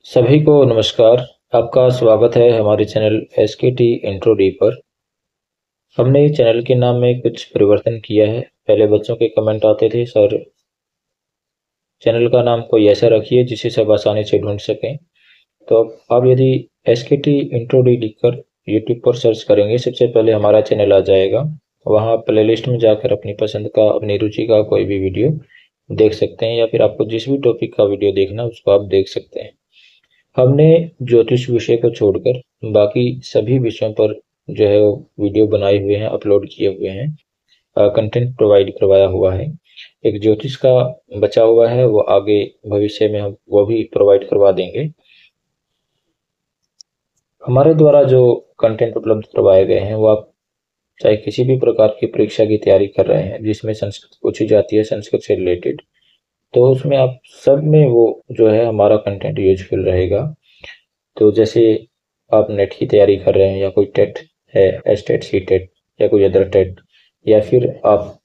सभी को नमस्कार। आपका स्वागत है हमारे चैनल SKT इंट्रो डी पर। हमने चैनल के नाम में कुछ परिवर्तन किया है। पहले बच्चों के कमेंट आते थे, सर चैनल का नाम कोई ऐसा रखिए जिसे सब आसानी से ढूंढ सकें। तो आप यदि SKT इंट्रो डी लिखकर यूट्यूब पर सर्च करेंगे, सबसे पहले हमारा चैनल आ जाएगा। वहाँ प्लेलिस्ट में जाकर अपनी पसंद का, अपनी रुचि का कोई भी वीडियो देख सकते हैं, या फिर आपको जिस भी टॉपिक का वीडियो देखना उसको आप देख सकते हैं। हमने ज्योतिष विषय को छोड़कर बाकी सभी विषयों पर जो है वो वीडियो बनाए हुए हैं, अपलोड किए हुए हैं, कंटेंट प्रोवाइड करवाया हुआ है। एक ज्योतिष का बचा हुआ है, वो आगे भविष्य में हम वो भी प्रोवाइड करवा देंगे। हमारे द्वारा जो कंटेंट उपलब्ध करवाए गए हैं वो आप चाहे किसी भी प्रकार की परीक्षा की तैयारी कर रहे हैं जिसमें संस्कृत पूछी जाती है, संस्कृत से रिलेटेड, तो उसमें आप सब में वो जो है हमारा कंटेंट यूजफुल रहेगा। तो जैसे आप नेट की तैयारी कर रहे हैं, या कोई टेट है, एस्टेट, सी टेट, या कोई अदर टेट, या फिर आप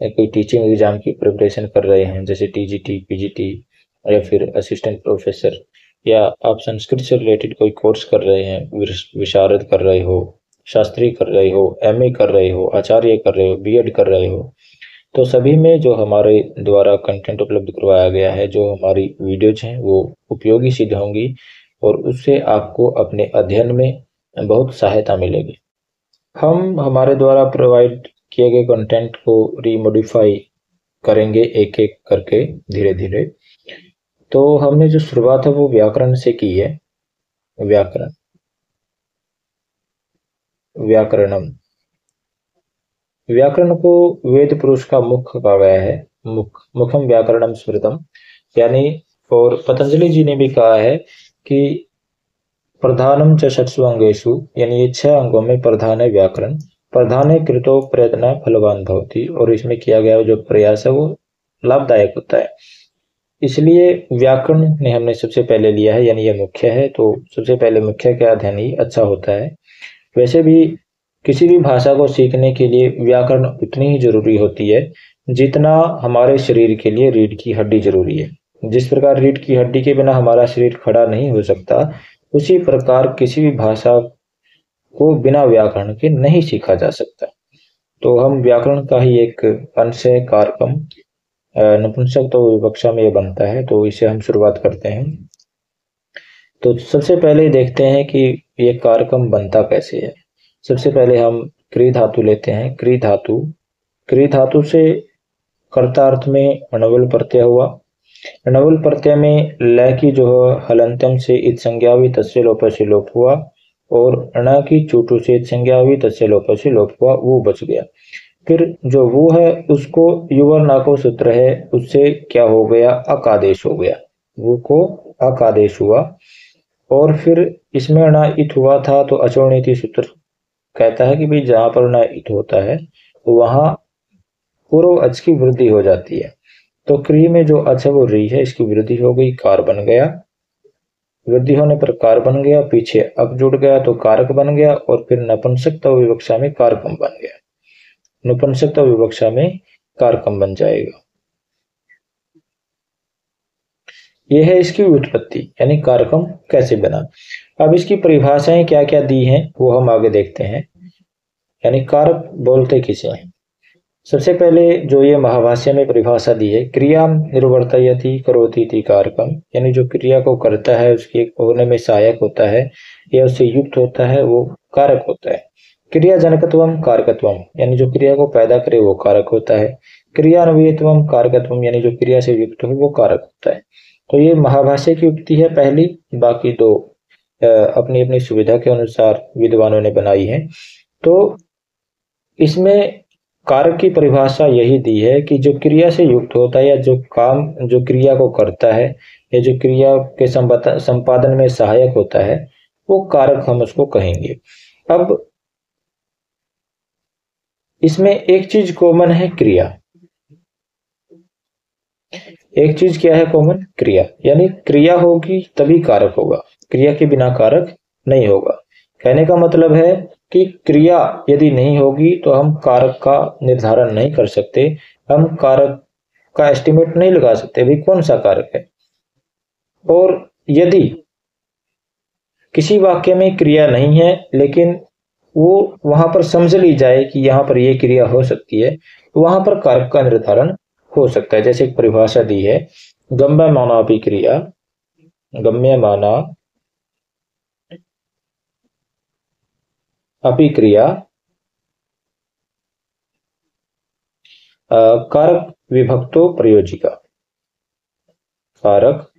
कोई टीचिंग एग्जाम की प्रिपरेशन कर रहे हैं जैसे TGT, PGT, या फिर असिस्टेंट प्रोफेसर, या आप संस्कृत से रिलेटेड कोई कोर्स कर रहे हैं, विशारद कर रहे हो, शास्त्री कर रहे हो, MA कर रहे हो, आचार्य कर रहे हो, BEd कर रहे हो, तो सभी में जो हमारे द्वारा कंटेंट उपलब्ध करवाया गया है, जो हमारी वीडियोज हैं वो उपयोगी सिद्ध होंगी और उससे आपको अपने अध्ययन में बहुत सहायता मिलेगी। हम हमारे द्वारा प्रोवाइड किए गए कंटेंट को रीमॉडिफाई करेंगे एक एक करके, धीरे धीरे। तो हमने जो शुरुआत है वो व्याकरण से की है। व्याकरणम, व्याकरण को वेद पुरुष का मुख कहा गया है। मुखम व्याकरणम स्मृतम, यानी, और पतंजलि जी ने भी कहा है कि प्रधानम च षट्सु अंगेषु, यानी ये 6 अंगों में प्रधान है व्याकरण। प्रधान कृतो प्रयत्न फलवान भवति, और इसमें किया गया जो प्रयास है वो लाभदायक होता है। इसलिए व्याकरण ने हमने सबसे पहले लिया है, यानी ये मुख्य है, तो सबसे पहले मुख्य का अध्ययन ही अच्छा होता है। वैसे भी किसी भी भाषा को सीखने के लिए व्याकरण उतनी ही जरूरी होती है जितना हमारे शरीर के लिए रीढ़ की हड्डी जरूरी है। जिस प्रकार रीढ़ की हड्डी के बिना हमारा शरीर खड़ा नहीं हो सकता, उसी प्रकार किसी भी भाषा को बिना व्याकरण के नहीं सीखा जा सकता। तो हम व्याकरण का ही एक अंश है, कारकम, नपुंसक तो विवक्षा में ये बनता है, तो इसे हम शुरुआत करते हैं। तो सबसे पहले देखते हैं कि ये कारकम बनता कैसे है। सबसे पहले हम क्री धातु लेते हैं। क्री धातु से कर्ता अर्थ में णवल प्रत्यय हुआ। णवल प्रत्यय में ल की जो हलंत्यम से इत संज्ञा हुई, तस्य लोप से लोप हुआ, और ण की चूटू से इत संज्ञा हुई, तस्य लोप से लोप हुआ, वो बच गया। फिर जो वो है उसको युवर नाको सूत्र है, उससे क्या हो गया, अकादेश हो गया, वो को अकादेश हुआ। और फिर इसमें ण इत हुआ था तो अचोणिति सूत्र कहता है कि भाई जहां पर ण इत होता है तो वहां पूर्व अच की वृद्धि हो जाती है। तो क्री में जो अच है वो री है, इसकी वृद्धि हो गई, कार बन गया। वृद्धि होने पर कार बन गया, पीछे अप जुड़ गया तो कारक बन गया, और फिर नपुंसकता विवक्षा में कारकम बन गया। नपुंसकता विवक्षा में कारकम बन जाएगा। यह है इसकी उत्पत्ति, यानी कारकम कैसे बना। अब इसकी परिभाषाएं क्या क्या दी हैं वो हम आगे देखते हैं। यानी कारक बोलते किसे हैं। सबसे पहले जो ये महाभाष्य में परिभाषा दी है, क्रिया निर्वर्तयति करोति इति कारकम, यानी जो क्रिया को करता है, उसके होने में सहायक होता है या उससे युक्त होता है, वो कारक होता है। क्रिया जनकत्वम कारकत्वम, यानी जो क्रिया को पैदा करे वो कारक होता है। क्रियान्वयत्वम कारकत्वम, यानी जो क्रिया से युक्त हो वो कारक होता है। तो ये महाभाष्य की उक्ति है पहली, बाकी दो अपनी अपनी सुविधा के अनुसार विद्वानों ने बनाई है। तो इसमें कारक की परिभाषा यही दी है कि जो क्रिया से युक्त होता है, या जो काम जो क्रिया को करता है, या जो क्रिया के संपादन में सहायक होता है, वो कारक हम उसको कहेंगे। अब इसमें एक चीज कॉमन है, क्रिया। एक चीज क्या है कॉमन, क्रिया, यानी क्रिया होगी तभी कारक होगा, क्रिया के बिना कारक नहीं होगा। कहने का मतलब है कि क्रिया यदि नहीं होगी तो हम कारक का निर्धारण नहीं कर सकते, हम कारक का एस्टिमेट नहीं लगा सकते भी कौन सा कारक है। और यदि किसी वाक्य में क्रिया नहीं है लेकिन वो वहां पर समझ ली जाए कि यहाँ पर ये क्रिया हो सकती है, तो वहां पर कारक का निर्धारण हो सकता है। जैसे एक परिभाषा दी है, गम्यमाना अभिक्रिया, गम्यमाना अभिक्रिया कारक विभक्तो प्रयोजिका, कारक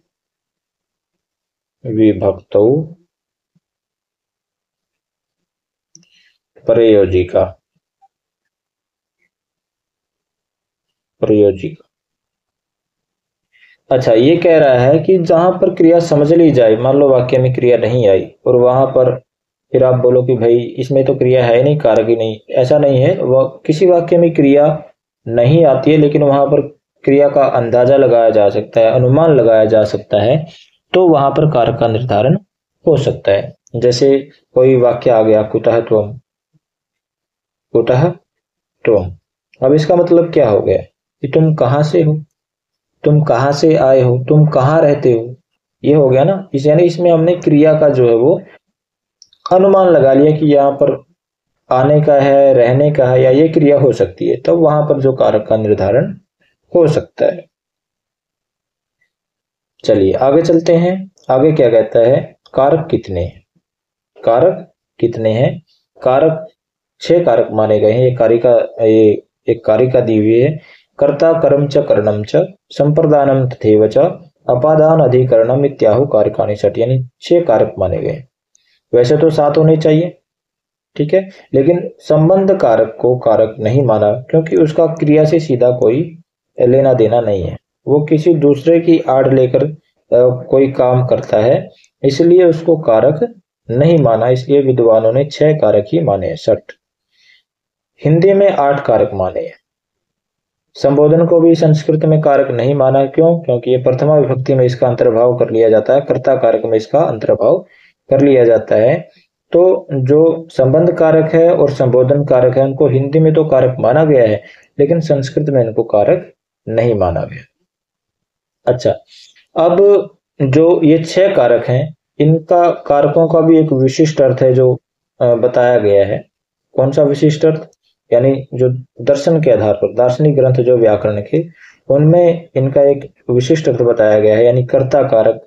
विभक्तो प्रयोजिका, प्रयोजिका। अच्छा, ये कह रहा है कि जहां पर क्रिया समझ ली जाए, मान लो वाक्य में क्रिया नहीं आई और वहां पर फिर आप बोलो कि भाई इसमें तो क्रिया है नहीं, कारक ही नहीं, ऐसा नहीं है। वह किसी वाक्य में क्रिया नहीं आती है लेकिन वहां पर क्रिया का अंदाजा लगाया जा सकता है, अनुमान लगाया जा सकता है, तो वहां पर कारक का निर्धारण हो सकता है। जैसे कोई वाक्य आ गया, कुतः त्वम, कुतः त्वम। अब इसका मतलब क्या हो गया कि तुम कहां से हो, तुम कहां से आए हो, तुम कहां रहते हो, ये हो गया ना। इस यानी इसमें हमने क्रिया का जो है वो अनुमान लगा लिया कि यहाँ पर आने का है, रहने का है, या ये क्रिया हो सकती है, तब वहां पर जो कारक का निर्धारण हो सकता है। चलिए आगे चलते हैं। आगे क्या कहता है, कारक कितने हैं, कारक कितने हैं। कारक 6 कारक माने गए हैं। ये एक कारिका दी हुई है, कर्ता कर्म च करणम च संप्रदानम तथैव च अपादान अधिकरणम इत्याहु कारकानि षट्, यानी 6 कारक माने गए। वैसे तो 7 होने चाहिए, ठीक है, लेकिन संबंध कारक को कारक नहीं माना क्योंकि उसका क्रिया से सीधा कोई लेना देना नहीं है, वो किसी दूसरे की आड़ लेकर कोई काम करता है, इसलिए उसको कारक नहीं माना। इसलिए विद्वानों ने 6 कारक ही माने हैं, षट। हिंदी में 8 कारक माने हैं। संबोधन को भी संस्कृत में कारक नहीं माना, क्यों? क्योंकि ये प्रथमा विभक्ति में इसका अंतर्भाव कर लिया जाता है, कर्ता कारक में इसका अंतर्भाव कर लिया जाता है। तो जो संबंध कारक है और संबोधन कारक है, उनको हिंदी में तो कारक माना गया है लेकिन संस्कृत में इनको कारक नहीं माना गया। अच्छा, अब जो ये 6 कारक हैं, इनका कारकों का भी एक विशिष्ट अर्थ है जो बताया गया है। कौन सा विशिष्ट अर्थ? यानी जो दर्शन के आधार पर दार्शनिक ग्रंथ जो व्याकरण के, उनमें इनका एक विशिष्ट अर्थ बताया गया है। यानी कर्ता कारक,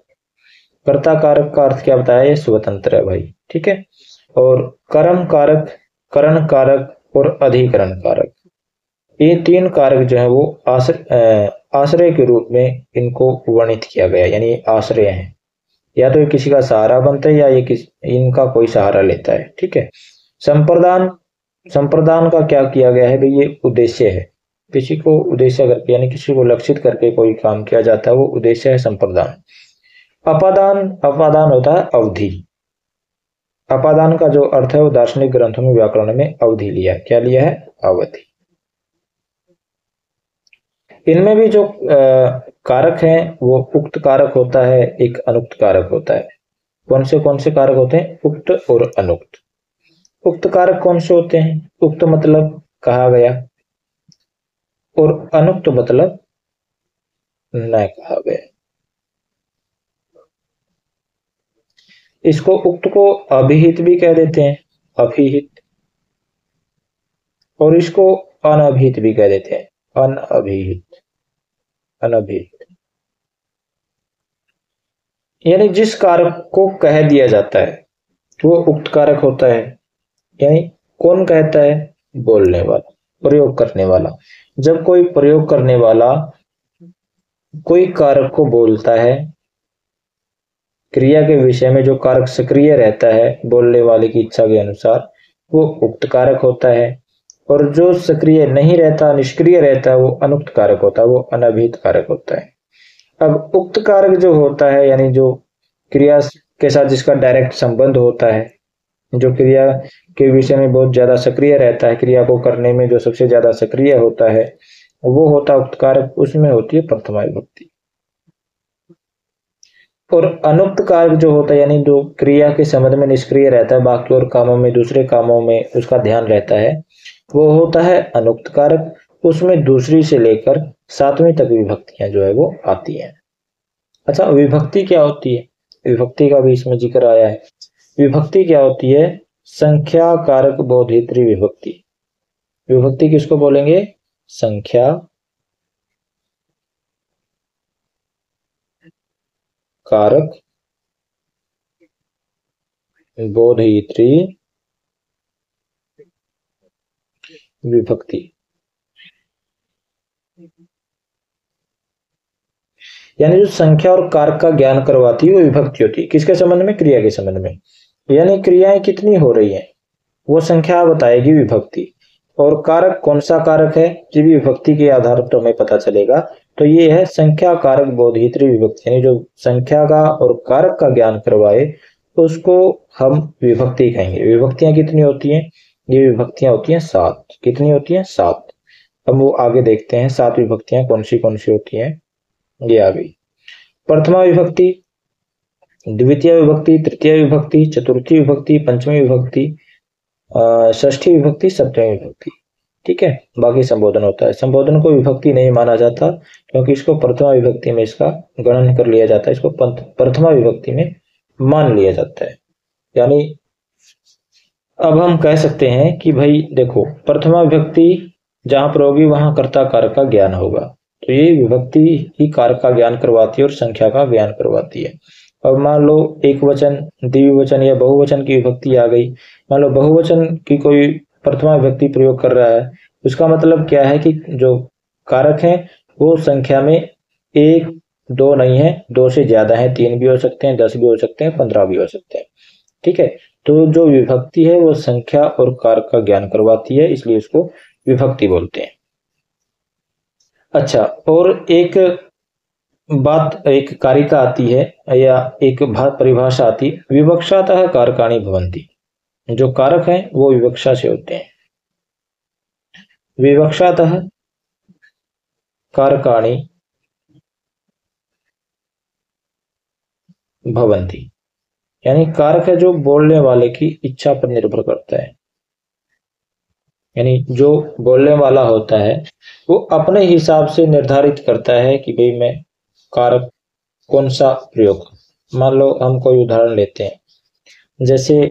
कर्ता कारक का अर्थ क्या बताया, ये स्वतंत्र है भाई, ठीक है। और कर्म कारक, करण कारक और अधिकरण कारक, ये 3 कारक जो है वो आश्रय के रूप में इनको वर्णित किया गया। यानी आश्रय हैं, या तो ये किसी का सहारा बनता है या ये इनका कोई सहारा लेता है, ठीक है। संप्रदान, संप्रदान का क्या किया गया है भाई, ये उद्देश्य है, किसी को उद्देश्य करके यानी किसी को लक्षित करके कोई काम किया जाता है, वो उद्देश्य है संप्रदान। अपादान, अपादान होता है अवधि। अपादान का जो अर्थ है वो दार्शनिक ग्रंथों में व्याकरण में अवधि लिया, क्या लिया है, अवधि। इनमें भी जो कारक हैं वो उक्त कारक होता है, एक अनुक्त कारक होता है। कौन से कारक होते हैं, उक्त और अनुक्त। उक्त कारक कौन से होते हैं, उक्त मतलब कहा गया और अनुक्त मतलब न कहा गया। इसको उक्त को अभिहित भी कह देते हैं, अभिहित, और इसको अनभिहित भी कह देते हैं, अनभिहित, अनभिहित। यानी जिस कारक को कह दिया जाता है वो उक्त कारक होता है। यानी कौन कहता है, बोलने वाला, प्रयोग करने वाला। जब कोई प्रयोग करने वाला कोई कारक को बोलता है, क्रिया के विषय में जो कारक सक्रिय रहता है बोलने वाले की इच्छा के अनुसार, वो उक्त कारक होता है। और जो सक्रिय नहीं रहता, निष्क्रिय रहता है, वो अनुक्त कारक होता है, वो अनभिहित कारक होता है। अब उक्त कारक जो होता है, यानी जो क्रिया के साथ जिसका डायरेक्ट संबंध होता है, जो क्रिया के विषय में बहुत ज्यादा सक्रिय रहता है, क्रिया को करने में जो सबसे ज्यादा सक्रिय होता है, वो होता है उक्त कारक, उसमें होती है प्रथमा विभक्ति। और अनुक्त कारक जो होता है, यानी जो क्रिया के संबंध में निष्क्रिय रहता है, बाकी और कामों में, दूसरे कामों में उसका ध्यान रहता है, वो होता है अनुक्त कारक। उसमें दूसरी से लेकर 7वीं तक विभक्तियां जो है वो आती हैं। अच्छा, विभक्ति क्या होती है, विभक्ति का भी इसमें जिक्र आया है। विभक्ति क्या होती है? संख्या कारक बोधित्री विभक्ति। विभक्ति किसको बोलेंगे? संख्या कारक बोधित्री विभक्ति। यानी जो संख्या और कारक का ज्ञान करवाती है वो विभक्ति होती है। किसके संबंध में? क्रिया के संबंध में। यानी क्रियाएं कितनी हो रही हैं वो संख्या बताएगी विभक्ति। और कारक कौन सा कारक है ये भी विभक्ति के आधार पर हमें पता चलेगा। तो ये है संख्या कारक बोधित्री विभक्ति। यानी जो संख्या का और कारक का ज्ञान करवाए तो उसको हम विभक्ति कहेंगे। विभक्तियां कितनी होती हैं? ये विभक्तियां होती हैं 7। कितनी होती हैं? 7। अब वो आगे देखते हैं 7 विभक्तियां कौन सी होती हैं। ये आ गई प्रथमा विभक्ति, द्वितीय विभक्ति, तृतीय विभक्ति, चतुर्थी विभक्ति, पंचमी विभक्ति, षष्ठी विभक्ति, सप्तमी विभक्ति। ठीक है, बाकी संबोधन होता है। संबोधन को विभक्ति नहीं माना जाता क्योंकि इसको प्रथमा विभक्ति में इसका गणन कर लिया जाता है। इसको प्रथमा विभक्ति में मान लिया जाता है। यानी अब हम कह सकते हैं कि भाई देखो, प्रथमा विभक्ति जहां पर होगी वहां कर्ता कारक का ज्ञान होगा। तो ये विभक्ति ही कारक का ज्ञान करवाती है और संख्या का ज्ञान करवाती है। अब मान लो एक वचन, द्विवचन या बहुवचन की विभक्ति आ गई। मान लो बहुवचन की कोई प्रथमा विभक्ति प्रयोग कर रहा है, उसका मतलब क्या है कि जो कारक है वो संख्या में 1 2 नहीं है, 2 से ज्यादा है, 3 भी हो सकते हैं, 10 भी हो सकते हैं, 15 भी हो सकते हैं। ठीक है, तो जो विभक्ति है वो संख्या और कारक का ज्ञान करवाती है, इसलिए उसको विभक्ति बोलते हैं। अच्छा, और एक बात, एक कारिका आती है या एक परिभाषा आती है, विवक्षातः कारकाणि भवन्ति। जो कारक हैं वो विवक्षा से होते हैं। विवक्षातः कारकाणि भवन्ति, यानी कारक है जो बोलने वाले की इच्छा पर निर्भर करता है। यानी जो बोलने वाला होता है वो अपने हिसाब से निर्धारित करता है कि भाई मैं कारक कौन सा प्रयोग। मान लो हम कोई उदाहरण लेते हैं, जैसे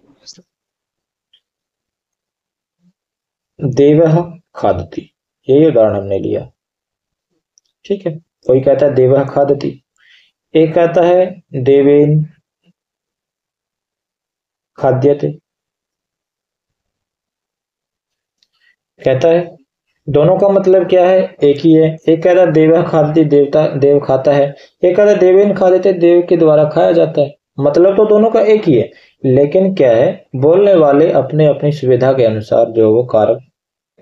देवः खादति, यही उदाहरण हमने लिया। ठीक है, कोई कहता है देवः खादति, एक कहता है देवेन खाद्यते। कहता है दोनों का मतलब क्या है? एक ही है। एक कहता है देवः खादति, देवता देव खाता है। एक कहता है देवेन खाद्यते, देव के द्वारा खाया जाता है। मतलब तो दोनों का एक ही है, लेकिन क्या है, बोलने वाले अपने अपनी सुविधा के अनुसार जो वो कारक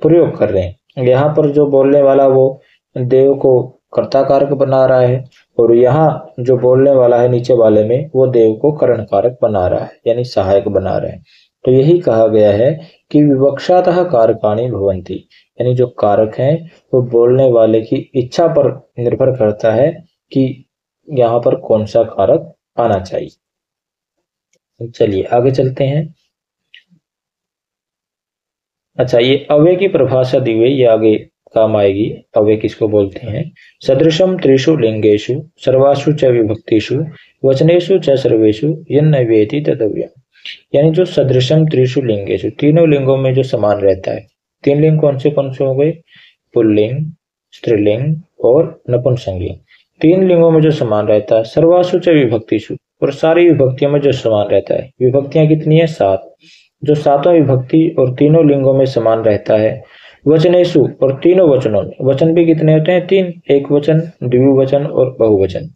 प्रयोग कर रहे हैं। यहाँ पर जो बोलने वाला वो देव को कर्ता कारक बना रहा है, और यहाँ जो बोलने वाला है नीचे वाले में वो देव को करण कारक बना रहा है, यानी सहायक बना रहा है। तो यही कहा गया है कि विवक्षातः कारकाणि भवन्ति, यानी जो कारक हैं वो बोलने वाले की इच्छा पर निर्भर करता है कि यहाँ पर कौन सा कारक आना चाहिए। चलिए आगे चलते हैं। अच्छा, ये अव्यय की परिभाषा दी हुई, ये आगे काम आएगी। अव्यय किसको बोलते हैं? सदृशम त्रिषु लिंगेषु सर्वासु च विभक्तिषु वचनेषु च सर्वेषु यन्न वेति तदव्ययम्। यानी जो सदृशम त्रिषु लिंगेषु, तीनों लिंगों में जो समान रहता है। 3 लिंग कौन से हो गए? पुल्लिंग, स्त्रीलिंग और नपुंसकलिंग। 3 लिंगों में जो समान रहता है। सर्वासु च विभक्तिषु, और सारी विभक्तियों में जो समान रहता है। विभक्तियां कितनी है? 7। जो 7वां विभक्ति और तीनों लिंगों में समान रहता है। वचनेषु, और तीनों वचनों में। वचन भी कितने होते हैं? 3, एक वचन, द्विवचन और बहुवचन।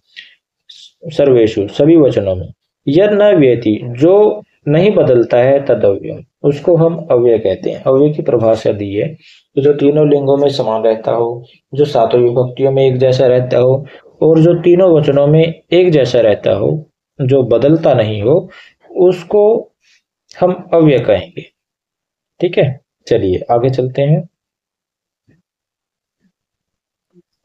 सर्वेषु, सभी वचनों में। यद न व्यति, जो नहीं बदलता है, तदव्यय, उसको हम अव्यय कहते हैं। अव्यय की परिभाषा दी है तो जो तीनों लिंगों में समान रहता हो, जो 7 विभक्तियों में एक जैसा रहता हो, और जो तीनों वचनों में एक जैसा रहता हो, जो बदलता नहीं हो, उसको हम अव्यय कहेंगे। ठीक है, चलिए आगे चलते हैं।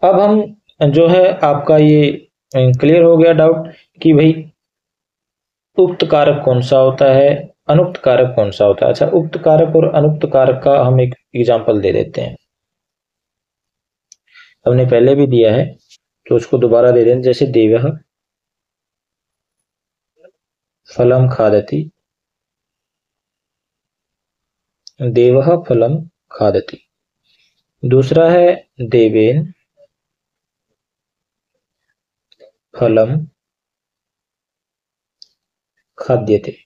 अब हम जो है, आपका ये क्लियर हो गया डाउट कि भाई उक्त कारक कौन सा होता है, अनुक्त कारक कौन सा होता है। अच्छा, उक्त कारक और अनुक्त कारक का हम एक एग्जांपल दे देते हैं। हमने पहले भी दिया है तो उसको दोबारा दे दें। जैसे देवः फलम खादति, देवः फलं खादति। दूसरा है देवेन फलं खाद्यते।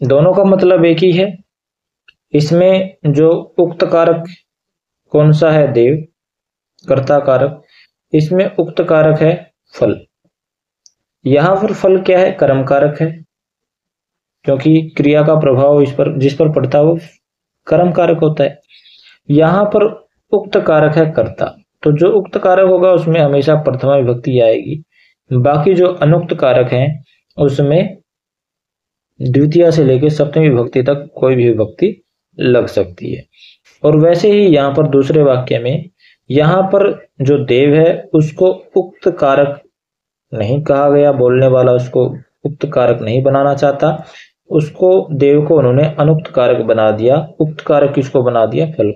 दोनों का मतलब एक ही है। इसमें जो उक्त कारक कौन सा है? देव, कर्ता कारक। इसमें उक्त कारक है फल। यहां पर फल क्या है? कर्म कारक है, क्योंकि क्रिया का प्रभाव जिस पर पड़ता है वो कर्म कारक होता है। यहां पर उक्त कारक है कर्ता, तो जो उक्त कारक होगा उसमें हमेशा प्रथमा विभक्ति आएगी। बाकी जो अनुक्त कारक हैं उसमें द्वितीय से लेकर सप्तमी विभक्ति तक कोई भी विभक्ति लग सकती है। और वैसे ही यहाँ पर दूसरे वाक्य में यहाँ पर जो देव है उसको उक्त कारक नहीं कहा गया, बोलने वाला उसको उक्त कारक नहीं बनाना चाहता, उसको देव को उन्होंने अनुक्त कारक बना दिया। उक्त कारक किसको बना दिया? फल।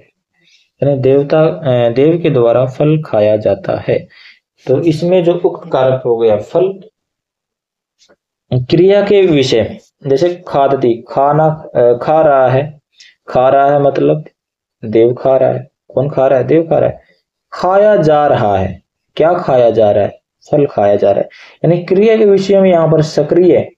यानी देव के द्वारा फल खाया जाता है। तो इसमें जो उक्त कारक हो गया फल, क्रिया के विषय में जैसे खादती, खाना, खा रहा है। खा रहा है मतलब देव खा रहा है। कौन खा रहा है? देव खा रहा है। खाया जा रहा है, क्या खाया जा रहा है? फल खाया जा रहा है। यानी क्रिया के विषय में यहाँ पर सक्रिय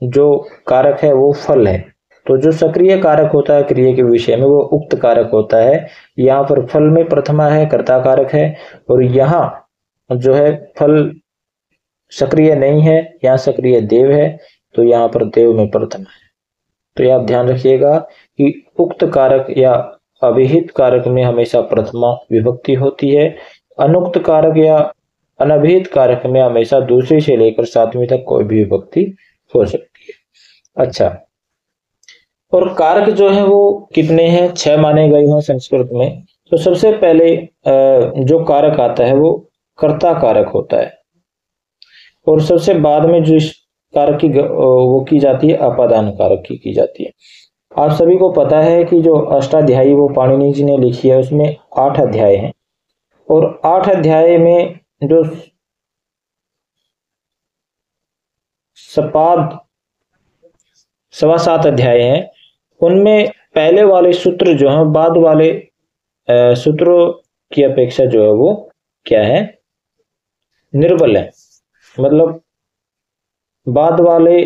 जो कारक है वो फल है। तो जो सक्रिय कारक होता है क्रिया के विषय में वो उक्त कारक होता है। यहाँ पर फल में प्रथमा है, कर्ता कारक है, और यहाँ जो है फल सक्रिय नहीं है, यहाँ सक्रिय देव है, तो यहाँ पर देव में प्रथमा है। तो यह आप ध्यान रखिएगा कि उक्त कारक या अभिहित कारक में हमेशा प्रथमा विभक्ति होती है। अनुक्त कारक या अनभिहित कारक में हमेशा दूसरी से लेकर सातवीं तक कोई भी विभक्ति हो सकती है। अच्छा, और कारक जो है वो कितने हैं? 6 माने गए हैं संस्कृत में। तो सबसे पहले जो कारक आता है वो कर्ता कारक होता है, और सबसे बाद में जो इस कारक की वो की जाती है अपादान कारक की जाती है। आप सभी को पता है कि जो अष्टाध्यायी वो पाणिनि जी ने लिखी है उसमें 8 अध्याय हैं, और 8 अध्याय में जो सपाद 7.25 अध्याय हैं उनमें पहले वाले सूत्र जो हैं बाद वाले सूत्रों की अपेक्षा जो है वो क्या है? निर्बल है। मतलब बाद वाले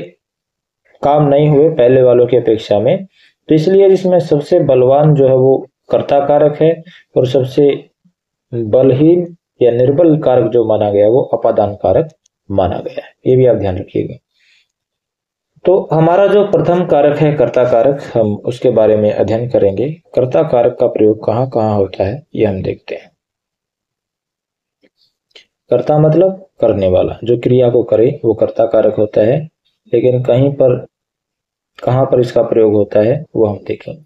काम नहीं हुए पहले वालों की अपेक्षा में। तो इसलिए इसमें सबसे बलवान जो है वो कर्ता कारक है, और सबसे बलहीन या निर्बल कारक जो माना गया वो अपादान कारक माना गया है। ये भी आप ध्यान रखिएगा। तो हमारा जो प्रथम कारक है कर्ता कारक, हम उसके बारे में अध्ययन करेंगे। कर्ता कारक का प्रयोग कहाँ कहाँ होता है ये हम देखते हैं। कर्ता मतलब करने वाला, जो क्रिया को करे वो कर्ता कारक होता है। लेकिन कहां पर इसका प्रयोग होता है वो हम देखेंगे।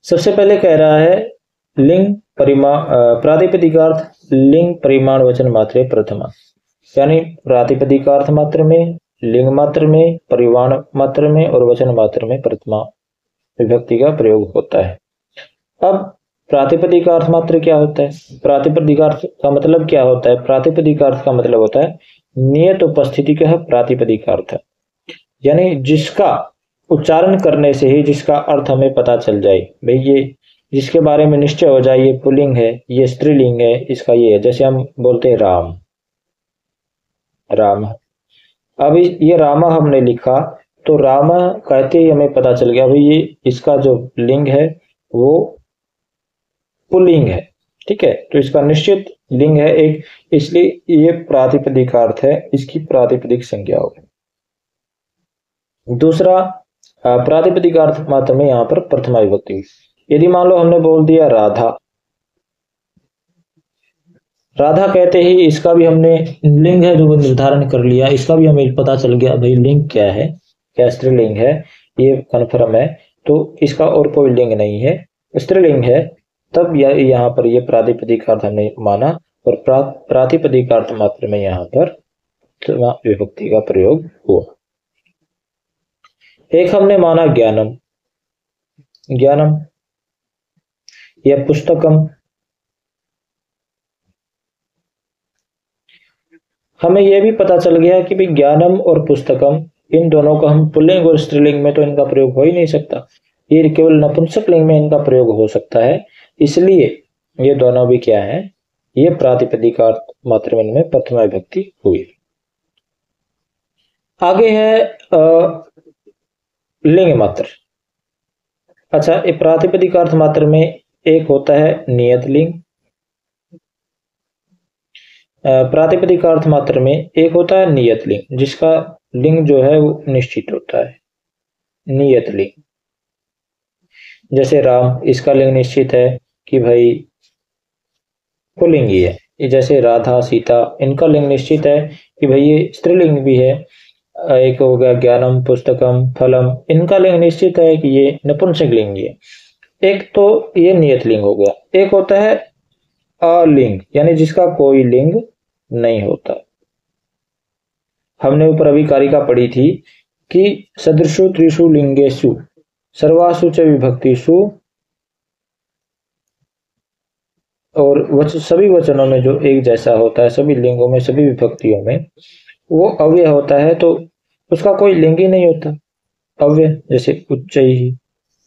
सबसे पहले कह रहा है लिंग प्रातिपदिकार्थ लिंग परिमाण वचन मात्रे प्रथमा, यानी प्रातिपदिकार्थ मात्र में, लिंग मात्र में, परिमाण मात्र में और वचन मात्र में प्रथमा विभक्ति का प्रयोग होता है। अब प्रातिपदिकार्थ मात्र क्या होता है? प्रातिपदिकार्थ का मतलब क्या होता है? प्रातिपदिकार्थ का मतलब होता है नियत उपस्थिति का प्रातिपदिकार्थ, यानी जिसका उच्चारण करने से ही जिसका अर्थ हमें पता चल जाए, भाई ये जिसके बारे में निश्चय हो जाए ये पुल्लिंग है, ये स्त्रीलिंग है, इसका ये है। जैसे हम बोलते हैं राम, राम। अब ये रामा हमने लिखा तो रामा कहते ही हमें पता चल गया भाई ये इसका जो लिंग है वो पुल्लिंग है। ठीक है, तो इसका निश्चित लिंग है एक, इसलिए ये प्रातिपदिकार्थ है, इसकी प्रातिपदिक संज्ञा होगी। दूसरा प्रातिपदिकार्थ मात्र में यहां पर प्रथमा विभक्ति। यदि मान लो हमने बोल दिया राधा, राधा कहते ही इसका भी हमने लिंग है जो निर्धारण कर लिया, इसका भी हमें पता चल गया भाई लिंग क्या है, क्या स्त्रीलिंग है, ये कन्फर्म है। तो इसका और कोई लिंग नहीं है, स्त्रीलिंग है। तब यहाँ पर ये प्रातिपदिकार्थ हमने माना, और प्रातिपदिकार्थ मात्र में यहाँ पर विभक्ति का प्रयोग हुआ। एक हमने माना ज्ञानम, ज्ञानम या पुस्तकम। हमें यह भी पता चल गया कि भाई ज्ञानम और पुस्तकम, इन दोनों को हम पुल्लिंग और स्त्रीलिंग में तो इनका प्रयोग हो ही नहीं सकता, ये केवल नपुंसक लिंग में इनका प्रयोग हो सकता है। इसलिए ये दोनों भी क्या है, ये प्रातिपदिकार्थ मात्र में इनमें प्रथमा विभक्ति हुई। आगे है लिंग मात्र। अच्छा, ये प्रातिपदिकार्थ मात्र में एक होता है नियत लिंग, प्रातिपदिकार्थ मात्र में एक होता है नियत लिंग, जिसका लिंग जो है वो निश्चित होता है, नियत लिंग। जैसे राम, इसका लिंग निश्चित है कि भाई पुल्लिंगी है। जैसे राधा, सीता, इनका लिंग निश्चित है कि भाई ये स्त्रीलिंग भी है। एक हो गया ज्ञानम, पुस्तकम, फलम, इनका लिंग निश्चित है कि ये नपुंसक लिंग है। एक तो ये नियत लिंग हो गया। एक होता है अलिंग, यानी जिसका कोई लिंग नहीं होता। हमने ऊपर अभी कारिका पढ़ी थी कि सदृशु त्रिषु लिंगेषु सर्वासु च विभक्तिषु, और सभी वचनों में जो एक जैसा होता है, सभी लिंगों में, सभी विभक्तियों में वो अव्यय होता है, तो उसका कोई लिंग ही नहीं होता अव्यय। जैसे उच्चैः,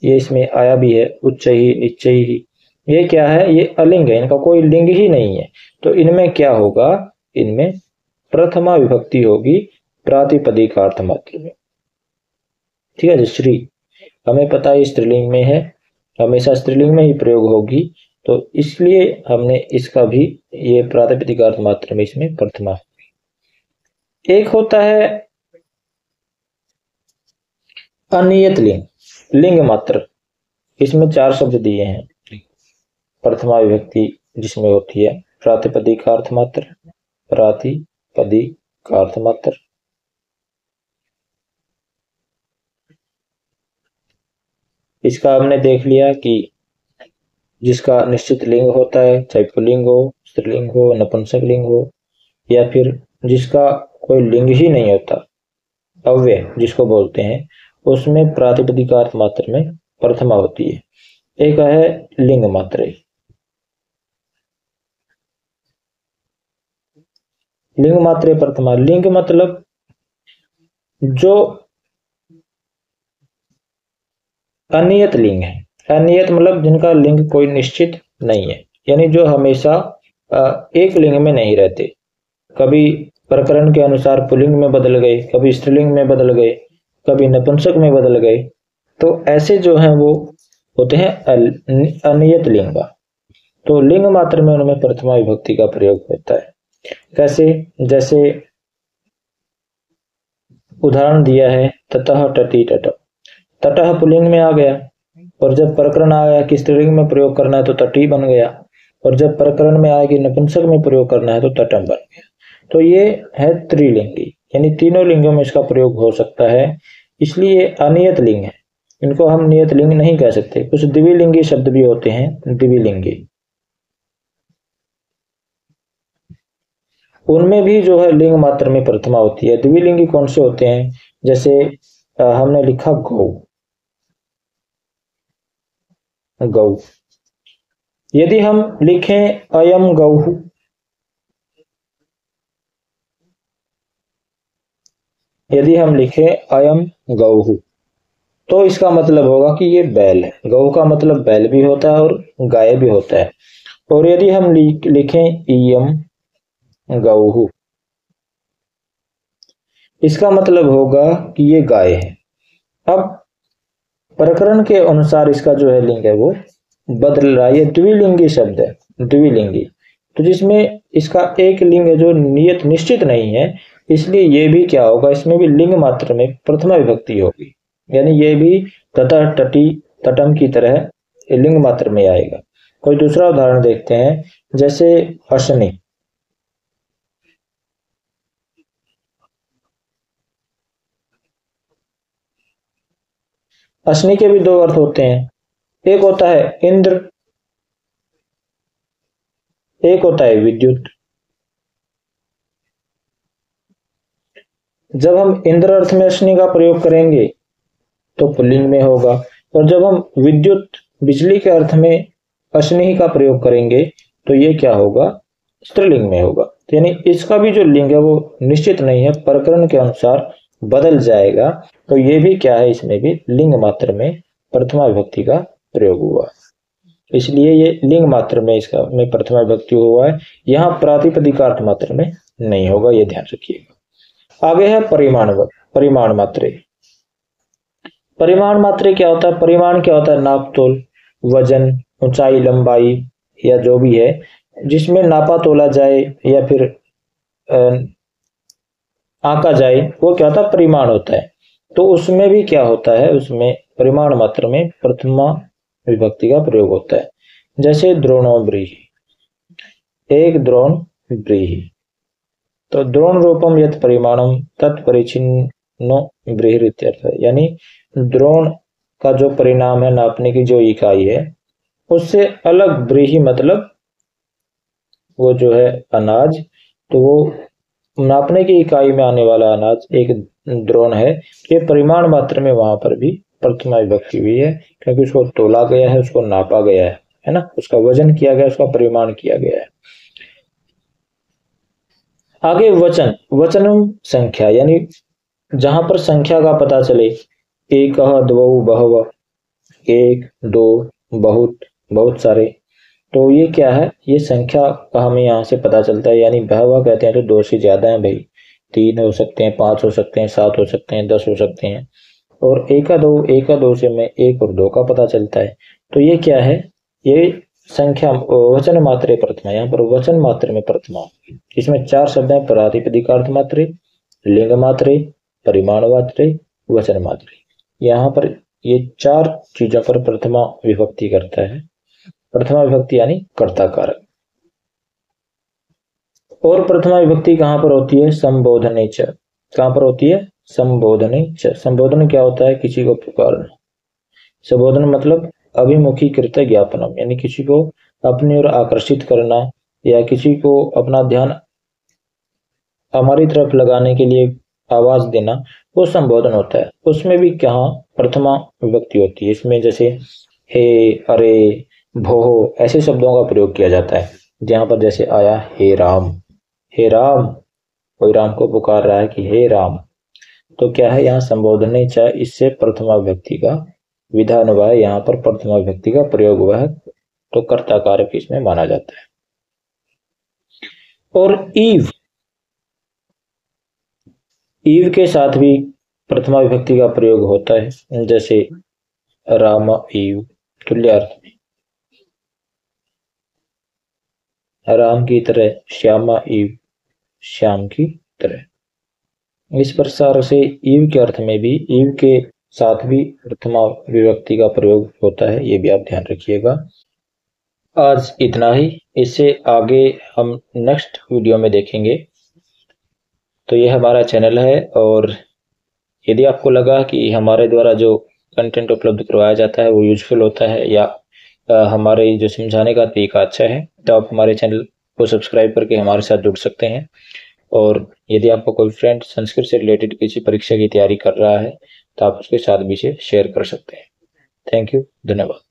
ये इसमें आया भी है, उच्चैः, इच्चैः, ये क्या है, ये अलिंग है, इनका कोई लिंग ही नहीं है। तो इनमें क्या होगा, इनमें प्रथमा विभक्ति होगी प्रातिपदिकार्थ मात्र में। ठीक है। श्री, हमें पता है स्त्रीलिंग में है, हमेशा स्त्रीलिंग में ही प्रयोग होगी, तो इसलिए हमने इसका भी ये प्रातिपदिकार्थ मात्र में इसमें प्रथमा। एक होता है अनियत लिंग, लिंग मात्र। इसमें 4 शब्द दिए हैं। प्रथमा विभक्ति जिसमें होती है प्रातिपदिकार्थ मात्र, प्रातिपदिकार्थ मात्र। इसका हमने देख लिया कि जिसका निश्चित लिंग होता है, चाहे पुल्लिंग हो, स्त्रीलिंग हो, नपुंसक लिंग हो, या फिर जिसका कोई लिंग ही नहीं होता, अव्यय जिसको बोलते हैं, उसमें प्रातिपदिकार्थ मात्र में प्रथमा होती है। एक है लिंग मात्र। लिंग मात्र प्रथमा। लिंग मतलब जो अनियत लिंग है। अनियत मतलब जिनका लिंग कोई निश्चित नहीं है, यानी जो हमेशा एक लिंग में नहीं रहते, कभी प्रकरण के अनुसार पुल्लिंग में बदल गए, कभी स्त्रीलिंग में बदल गए, कभी नपुंसक में बदल गए, तो ऐसे जो हैं वो होते हैं अनियत लिंग। तो लिंग मात्र में उनमें प्रथमा विभक्ति का प्रयोग होता है। कैसे, जैसे उदाहरण दिया है ततः तटी तट। तटः पुल्लिंग में आ गया, और जब प्रकरण आया कि स्त्रीलिंग में प्रयोग करना है तो तटी बन गया, और जब प्रकरण में आया कि नपुंसक में प्रयोग करना है तो तटम बन गया। तो ये है त्रिलिंगी, यानी तीनों लिंगों में इसका प्रयोग हो सकता है, इसलिए अनियत लिंग है। इनको हम नियत लिंग नहीं कह सकते। कुछ द्विलिंगी शब्द भी होते हैं, द्विलिंगी, उनमें भी जो है लिंग मात्र में प्रथमा होती है। द्विलिंगी कौन से होते हैं, जैसे हमने लिखा गौ, गौ। यदि हम लिखें अयम गौः, यदि हम लिखें अयम गौः, तो इसका मतलब होगा कि ये बैल है। गौ का मतलब बैल भी होता है और गाय भी होता है। और यदि हम लिखें इयम गौः, इसका मतलब होगा कि ये गाय है। अब प्रकरण के अनुसार इसका जो है लिंग है वो बदल रहा है। ये द्विलिंगी शब्द है, द्विलिंगी, तो जिसमें इसका एक लिंग है जो नियत निश्चित नहीं है, इसलिए ये भी क्या होगा, इसमें भी लिंग मात्र में प्रथमा विभक्ति होगी, यानी ये भी ततः तटी तटम की तरह लिंग मात्र में आएगा। कोई दूसरा उदाहरण देखते हैं, जैसे अशनि। अशनि के भी 2 अर्थ होते हैं, एक होता है इंद्र, एक होता है विद्युत। जब हम इंद्र अर्थ में अशनि का प्रयोग करेंगे तो पुल्लिंग में होगा, और जब हम विद्युत, बिजली के अर्थ में अशनि का प्रयोग करेंगे तो ये क्या होगा, स्त्रीलिंग में होगा। तो यानी इसका भी जो लिंग है वो निश्चित नहीं है, प्रकरण के अनुसार बदल जाएगा। तो ये भी क्या है, इसमें भी लिंग मात्र में प्रथमा विभक्ति का प्रयोग हुआ, इसलिए ये लिंग मात्र में इसका में प्रथमा विभक्ति हुआ है, यहाँ प्रातिपदिकार्थ मात्र में नहीं होगा, ये ध्यान रखिएगा। आगे है परिमाण मात्रे। परिमाण मात्रे क्या होता है? परिमाण क्या होता है? नाप तोल, वजन, ऊंचाई, लंबाई या जो भी है जिसमें नापा तोला जाए या फिर आंका जाए, वो क्या होता है? परिमाण होता है। तो उसमें भी क्या होता है, उसमें परिमाण मात्र में प्रथमा विभक्ति का प्रयोग होता है। जैसे द्रोणो व्रीहि, एक द्रोण व्रीहि, तो द्रोण रूपम यत् परिमाणम तत्परिचिन्नो व्रीहि इत्यर्थ, यानी द्रोण का जो परिणाम है, नापने की जो इकाई है, उससे अलग व्रीहि मतलब वो जो है अनाज, तो वो नापने की इकाई में आने वाला अनाज एक द्रोण है। ये परिमाण मात्र में वहां पर भी प्रथमा विभक्ति हुई है, क्योंकि उसको तोला गया है, उसको नापा गया है ना, उसका वजन किया गया, उसका परिमाण किया गया है। आगे वचनम संख्या, यानी जहां पर संख्या का पता चले, एक, द्वौ, बहव, एक, दो, बहुत, बहुत सारे, तो ये क्या है, ये संख्या का हमें यहाँ से पता चलता है। यानी बहवा कहते हैं तो दो से ज्यादा है भाई, 3 हो सकते हैं, 5 हो सकते हैं, 7 हो सकते हैं, 10 हो सकते हैं। और एका दो से हमें 1 और 2 का पता चलता है। तो ये क्या है, ये संख्या वचन मात्रे प्रथमा, यहाँ पर वचन मात्र में प्रथमा, इसमें 4 शब्द है, प्रातिपदिकार्थ मात्रे, लिंग मात्रे, परिमाण मात्रे, वचन मात्रे। यहाँ पर ये 4 चीजों पर प्रथमा विभक्ति करता है। प्रथमा विभक्ति यानी कर्ता कारक। और प्रथमा विभक्ति कहां पर होती है? संबोधने च। कहां पर होती है? संबोधने च। संबोधन क्या होता है? किसी को पुकारना। संबोधन मतलब अभिमुखीकृत ज्ञापनम, यानी किसी को अपनी ओर आकर्षित करना या किसी को अपना ध्यान हमारी तरफ लगाने के लिए आवाज देना, वो संबोधन होता है। उसमें भी क्या प्रथमा विभक्ति होती है। इसमें जैसे हे, अरे, भो, ऐसे शब्दों का प्रयोग किया जाता है। जहां पर जैसे आया हे राम, हे राम, कोई राम को पुकार रहा है कि हे राम, तो क्या है, यहाँ संबोधने च, इससे प्रथमा विभक्ति का विधान हुआ है, यहाँ पर प्रथमा विभक्ति का प्रयोग हुआ है, तो कर्ता कारक इसमें माना जाता है। और ईव के साथ भी प्रथमा विभक्ति का प्रयोग होता है। जैसे राम ईव, तुल्यार्थ में, राम की तरह, श्यामा ईव, श्याम की तरह। इस प्रकार से ईव के अर्थ में भी, ईव के साथ भी प्रथमा विभक्ति का प्रयोग होता है, ये भी आप ध्यान रखिएगा। आज इतना ही, इससे आगे हम नेक्स्ट वीडियो में देखेंगे। तो ये हमारा चैनल है, और यदि आपको लगा कि हमारे द्वारा जो कंटेंट उपलब्ध करवाया जाता है वो यूजफुल होता है, या हमारे जो समझाने का तरीका अच्छा है, तो आप हमारे चैनल को सब्सक्राइब करके हमारे साथ जुड़ सकते हैं। और यदि आपको कोई फ्रेंड संस्कृत से रिलेटेड किसी परीक्षा की तैयारी कर रहा है, तो आप उसके साथ भी इसे शेयर कर सकते हैं। थैंक यू, धन्यवाद।